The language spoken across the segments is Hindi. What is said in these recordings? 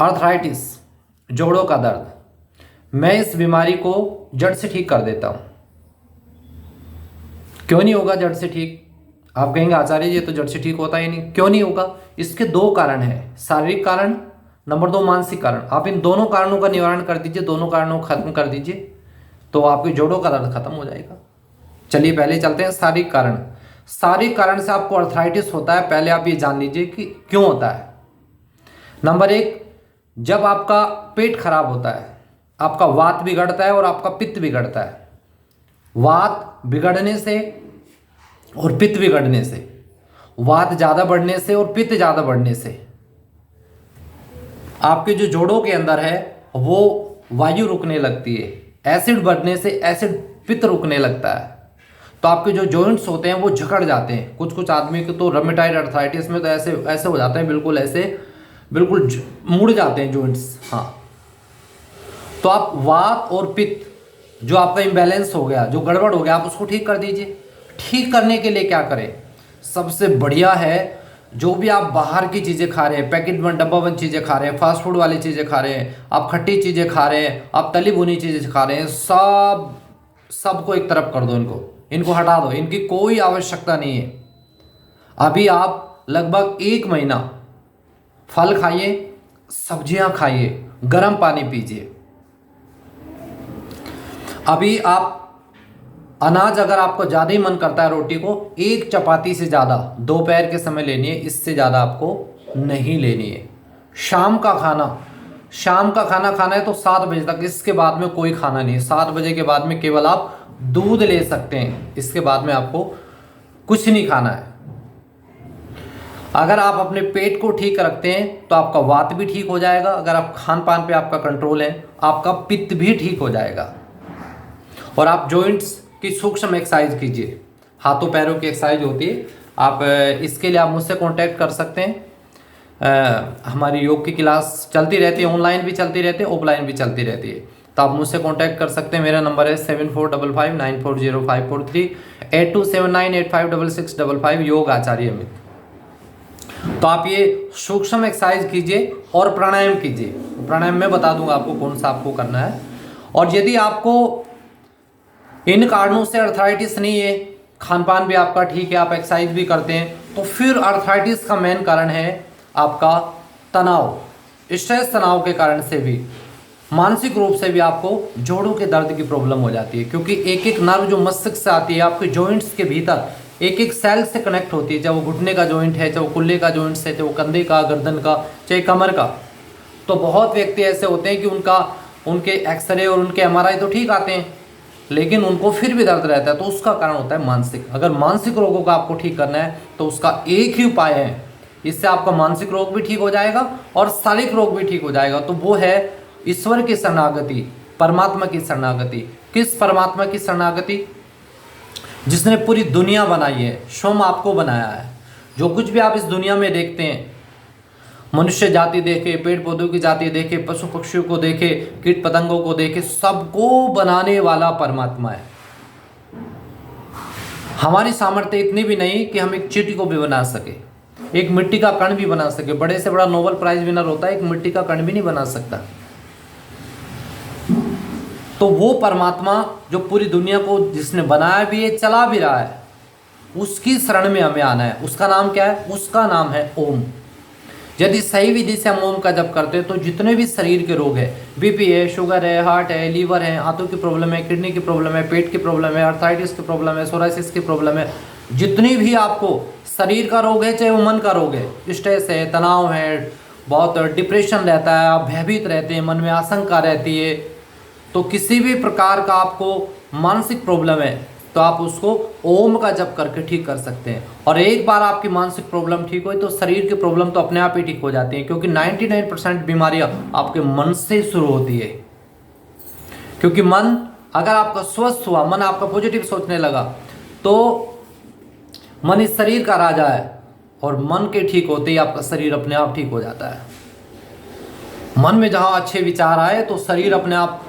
आर्थराइटिस, जोड़ों का दर्द, मैं इस बीमारी को जड़ से ठीक कर देता हूँ। क्यों नहीं होगा जड़ से ठीक? आप कहेंगे आचार्य जी तो जड़ से ठीक होता ही नहीं, क्यों नहीं होगा? इसके दो कारण हैं, शारीरिक कारण, नंबर दो मानसिक कारण। आप इन दोनों कारणों का निवारण कर दीजिए, दोनों कारणों को खत्म कर दीजिए तो आपके जोड़ों का दर्द खत्म हो जाएगा। चलिए पहले चलते हैं शारीरिक कारण। शारीरिक कारण से आपको अर्थराइटिस होता है, पहले आप ये जान लीजिए कि क्यों होता है। नंबर एक, जब आपका पेट खराब होता है, आपका वात बिगड़ता है और आपका पित्त बिगड़ता है। वात बिगड़ने से और पित्त बिगड़ने से, वात ज़्यादा बढ़ने से और पित्त ज़्यादा बढ़ने से आपके जो जोड़ों के अंदर है वो वायु रुकने लगती है। एसिड बढ़ने से एसिड पित्त रुकने लगता है, तो आपके जो जॉइंट्स होते हैं वो जकड़ जाते हैं। कुछ कुछ आदमी के तो रमेटाइड अर्थराइटिस में तो ऐसे ऐसे हो जाते हैं, बिल्कुल ऐसे बिल्कुल मुड़ जाते हैं जॉइंट्स। हाँ, तो आप वात और पित्त जो आपका इम्बैलेंस हो गया, जो गड़बड़ हो गया, आप उसको ठीक कर दीजिए। ठीक करने के लिए क्या करें? सबसे बढ़िया है, जो भी आप बाहर की चीज़ें खा रहे हैं, पैकेट बंद डब्बा बंद चीज़ें खा रहे हैं, फास्ट फूड वाली चीज़ें खा रहे हैं, आप खट्टी चीज़ें खा रहे हैं, आप तली भुनी चीज़ें खा रहे हैं, सबको एक तरफ कर दो। इनको हटा दो, इनकी कोई आवश्यकता नहीं है। अभी आप लगभग 1 महीना फल खाइए, सब्जियां खाइए, गर्म पानी पीजिए। अभी आप अनाज, अगर आपको ज़्यादा ही मन करता है रोटी को, 1 चपाती से ज़्यादा दोपहर के समय लेनी है, इससे ज़्यादा आपको नहीं लेनी है। शाम का खाना खाना है तो 7 बजे तक, इसके बाद में कोई खाना नहीं है। 7 बजे के बाद में केवल आप दूध ले सकते हैं, इसके बाद में आपको कुछ नहीं खाना है। अगर आप अपने पेट को ठीक रखते हैं तो आपका वात भी ठीक हो जाएगा। अगर आप खान पान पे आपका कंट्रोल है, आपका पित्त भी ठीक हो जाएगा। और आप जॉइंट्स की सूक्ष्म एक्सरसाइज कीजिए, हाथों पैरों की एक्सरसाइज होती है। आप इसके लिए आप मुझसे कांटेक्ट कर सकते हैं। हमारी योग की क्लास चलती रहती है, ऑनलाइन भी चलती रहती है, ऑफलाइन भी चलती रहती है, तो आप मुझसे कांटेक्ट कर सकते हैं। मेरा नंबर है 7455940543, 8279856655, योग आचार्य अमित। तो आप ये सूक्ष्म एक्सरसाइज कीजिए और प्राणायाम कीजिए। प्राणायाम में बता दूंगा आपको कौन सा आपको करना है। और यदि आपको इन कारणों से अर्थराइटिस नहीं है, खान पान भी आपका ठीक है, आप एक्सरसाइज भी करते हैं, तो फिर अर्थराइटिस का मेन कारण है आपका तनाव। स्ट्रेस, तनाव के कारण से भी, मानसिक रूप से भी आपको जोड़ों के दर्द की प्रॉब्लम हो जाती है। क्योंकि एक एक नर्व जो मस्तिष्क से आती है, आपके जॉइंट्स के भीतर एक एक सेल से कनेक्ट होती है, चाहे वो घुटने का जॉइंट है, चाहे वो कुल्ले का जॉइंट है, चाहे वो कंधे का, गर्दन का, चाहे कमर का। तो बहुत व्यक्ति ऐसे होते हैं कि उनके एक्सरे और उनके MRI तो ठीक आते हैं, लेकिन उनको फिर भी दर्द रहता है। तो उसका कारण होता है मानसिक। अगर मानसिक रोगों को आपको ठीक करना है तो उसका एक ही उपाय है, इससे आपका मानसिक रोग भी ठीक हो जाएगा और शारीरिक रोग भी ठीक हो जाएगा। तो वो है ईश्वर की शरणागति, परमात्मा की शरणागति। किस परमात्मा की शरणागति? जिसने पूरी दुनिया बनाई है, स्वयं आपको बनाया है। जो कुछ भी आप इस दुनिया में देखते हैं, मनुष्य जाति देखे, पेड़ पौधों की जाति देखे, पशु पक्षियों को देखे, कीट पतंगों को देखे, सबको बनाने वाला परमात्मा है। हमारी सामर्थ्य इतनी भी नहीं कि हम एक चींटी को भी बना सके, एक मिट्टी का कण भी बना सके। बड़े से बड़ा नोबेल प्राइज विनर होता है, एक मिट्टी का कण भी नहीं बना सकता। तो वो परमात्मा जो पूरी दुनिया को जिसने बनाया भी है, चला भी रहा है, उसकी शरण में हमें आना है। उसका नाम क्या है? उसका नाम है ओम। यदि सही विधि से हम ओम का जप करते हैं तो जितने भी शरीर के रोग है, BP है, शुगर है, हार्ट है, लीवर है, आंतों की प्रॉब्लम है, किडनी की प्रॉब्लम है, पेट की प्रॉब्लम है, अर्थराइटिस की प्रॉब्लम है, सोराइसिस की प्रॉब्लम है, जितनी भी आपको शरीर का रोग है, चाहे वो मन का रोग है, स्ट्रेस है, तनाव है, बहुत डिप्रेशन रहता है, आप भयभीत रहते हैं, मन में आशंका रहती है, तो किसी भी प्रकार का आपको मानसिक प्रॉब्लम है तो आप उसको ओम का जप करके ठीक कर सकते हैं। और एक बार आपकी मानसिक प्रॉब्लम ठीक हुई तो शरीर की प्रॉब्लम तो अपने आप ही ठीक हो जाती है। क्योंकि 99% बीमारियां आपके मन से शुरू होती है। क्योंकि मन अगर आपका स्वस्थ हुआ, मन आपका पॉजिटिव सोचने लगा, तो मन इस शरीर का राजा है और मन के ठीक होते ही आपका शरीर अपने आप ठीक हो जाता है। मन में जहाँ अच्छे विचार आए तो शरीर अपने आप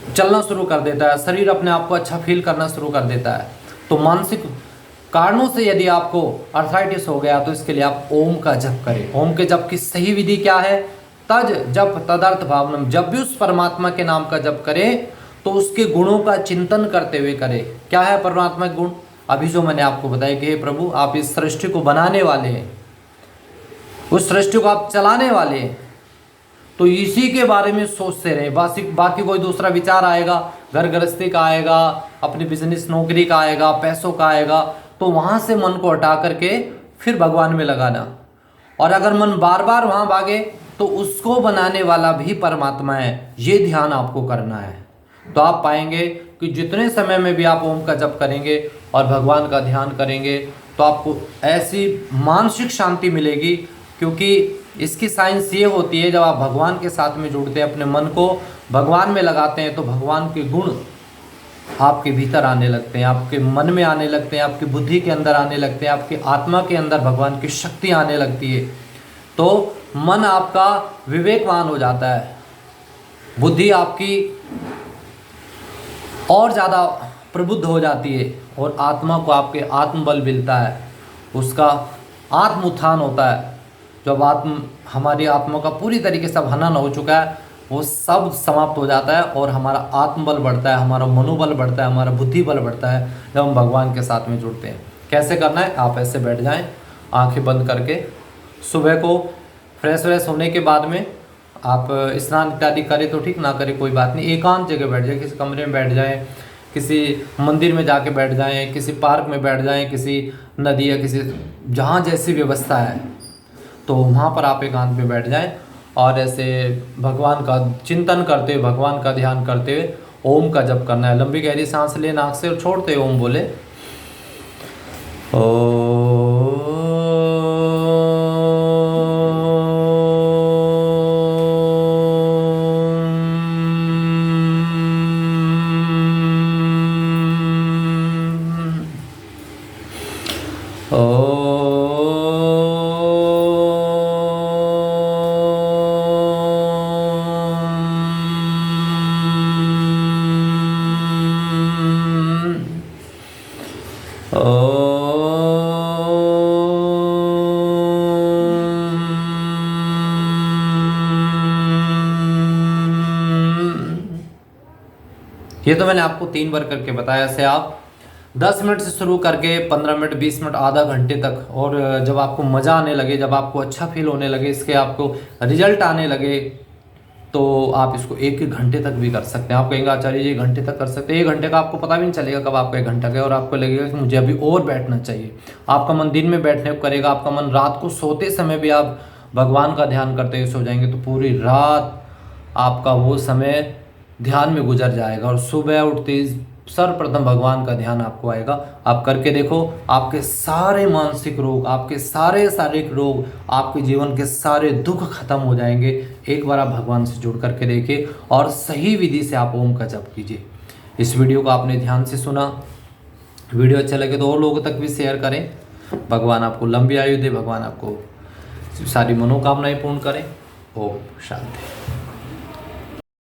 चलना शुरू कर देता है, शरीर अपने आप को अच्छा फील करना शुरू कर देता है। तो मानसिक कारणों से यदि आपको अर्थराइटिस हो गया तो इसके लिए आप ओम का जप करें। ओम के जप की सही विधि क्या है? तज जप तदर्थ भावनम, जब भी उस परमात्मा के नाम का जप करे तो उसके गुणों का चिंतन करते हुए करे। क्या है परमात्मा के गुण? अभी जो मैंने आपको बताया कि हे प्रभु आप इस सृष्टि को बनाने वाले हैं, उस सृष्टि को आप चलाने वाले हैं, तो इसी के बारे में सोचते रहे। बाकी कोई दूसरा विचार आएगा, घर गृहस्थी का आएगा, अपनी बिजनेस नौकरी का आएगा, पैसों का आएगा, तो वहाँ से मन को हटा करके फिर भगवान में लगाना। और अगर मन बार बार वहाँ भागे तो उसको बनाने वाला भी परमात्मा है, ये ध्यान आपको करना है। तो आप पाएंगे कि जितने समय में भी आप ओम का जप करेंगे और भगवान का ध्यान करेंगे तो आपको ऐसी मानसिक शांति मिलेगी, क्योंकि इसकी साइंस ये होती है, जब आप भगवान के साथ में जुड़ते हैं, अपने मन को भगवान में लगाते हैं, तो भगवान के गुण आपके भीतर आने लगते हैं, आपके मन में आने लगते हैं, आपकी बुद्धि के अंदर आने लगते हैं, आपकी आत्मा के अंदर भगवान की शक्ति आने लगती है। तो मन आपका विवेकवान हो जाता है, बुद्धि आपकी और ज़्यादा प्रबुद्ध हो जाती है, और आत्मा को आपके आत्मबल मिलता है, उसका आत्म उत्थान होता है। जब हमारी आत्मा का पूरी तरीके से हनन हो चुका है, वो सब समाप्त हो जाता है और हमारा आत्मबल बढ़ता है, हमारा मनोबल बढ़ता है, हमारा बुद्धि बल बढ़ता है जब हम भगवान के साथ में जुड़ते हैं। कैसे करना है? आप ऐसे बैठ जाएं आंखें बंद करके। सुबह को फ्रेश होने के बाद में आप स्नान इत्यादि करें तो ठीक, ना करें कोई बात नहीं, एकांत जगह बैठ जाए, किसी कमरे में बैठ जाएं, किसी मंदिर में जाके बैठ जाएं, किसी पार्क में बैठ जाएं, किसी नदी या किसी जहाँ जैसी व्यवस्था है तो वहाँ पर आप एकांत में बैठ जाएं और ऐसे भगवान का चिंतन करते हुए, भगवान का ध्यान करते हुए ओम का जप करना है। लंबी गहरी सांस ले नाक से और छोड़ते हुए ओम बोले। ये तो मैंने आपको 3 बार करके बताया। ऐसे आप 10 मिनट से शुरू करके 15 मिनट, 20 मिनट, आधा घंटे तक, और जब आपको मज़ा आने लगे, जब आपको अच्छा फील होने लगे, इसके आपको रिजल्ट आने लगे, तो आप इसको 1 घंटे तक भी कर सकते हैं। आप कहेंगे आचार्य जी 1 घंटे तक कर सकते हैं? 1 घंटे का आपको पता भी नहीं चलेगा कब आपका 1 घंटा गया, और आपको लगेगा कि मुझे अभी और बैठना चाहिए। आपका मन दिन में बैठने को करेगा, आपका मन रात को सोते समय भी आप भगवान का ध्यान करते हुए सो जाएंगे, तो पूरी रात आपका वो समय ध्यान में गुजर जाएगा और सुबह उठते ही सर्वप्रथम भगवान का ध्यान आपको आएगा। आप करके देखो, आपके सारे मानसिक रोग, आपके सारे शारीरिक रोग, आपके जीवन के सारे दुख खत्म हो जाएंगे। एक बार आप भगवान से जुड़ करके देखिए और सही विधि से आप ओम का जप कीजिए। इस वीडियो को आपने ध्यान से सुना, वीडियो अच्छा लगे तो और लोगों तक भी शेयर करें। भगवान आपको लंबी आयु दे, भगवान आपको सारी मनोकामनाएं पूर्ण करें। ओम शांति।